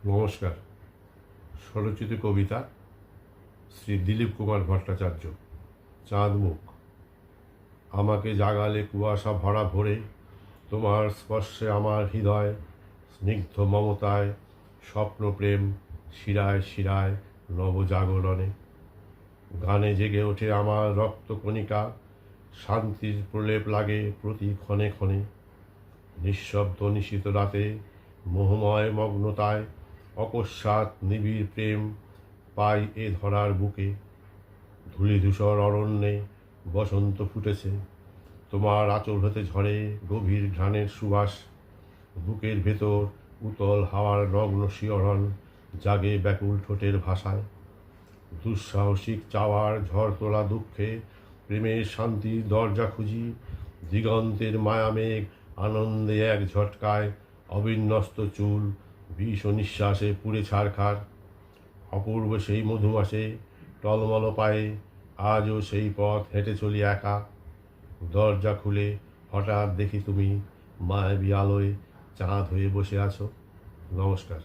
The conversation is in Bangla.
নমস্কার। স্বরচিত কবিতা শ্রী দিলীপ কুমার ভট্টাচার্য। চাঁদমুখ। আমাকে জাগালে কুয়াশা ভরা ভোরে, তোমার স্পর্শে আমার হৃদয় স্নিগ্ধ মমতায় স্বপ্ন প্রেম শিরায় শিরায় নবজাগরণে। গানে জেগে ওঠে আমার রক্তকণিকা, শান্তির প্রলেপ লাগে প্রতি ক্ষণে ক্ষণে। নিঃশব্দ নিশীত রাতে মোহময় মগ্নতায় অকস্মাৎ নিবিড় প্রেম পাই এ ধরার বুকে। ধূলিধূসর অরণ্যে বসন্ত ফুটেছে, তোমার আঁচল হতে ঝরে গভীর ঘ্রাণের সুবাস। বুকের ভেতর উতল হাওয়ার নগ্ন শিহরণ জাগে ব্যাকুল ঠোঁটের ভাষায়। দুঃসাহসিক চাওয়ার ঝড় তোলা দুঃখে প্রেমের শান্তির দরজা খুঁজি। দিগন্তের মায়ামেঘ আনন্দে এক ঝটকায় অবিন্যস্ত চুল বিষ নিঃশ্বাসে পুড়ে ছারখার। অপূর্ব সেই মধুমাসে টলমল পায়ে আজও সেই পথ হেঁটে চলি একা। দরজা খুলে হঠাৎ দেখি তুমি মায়াবী আলোয় চাঁদ হয়ে বসে আছো। নমস্কার।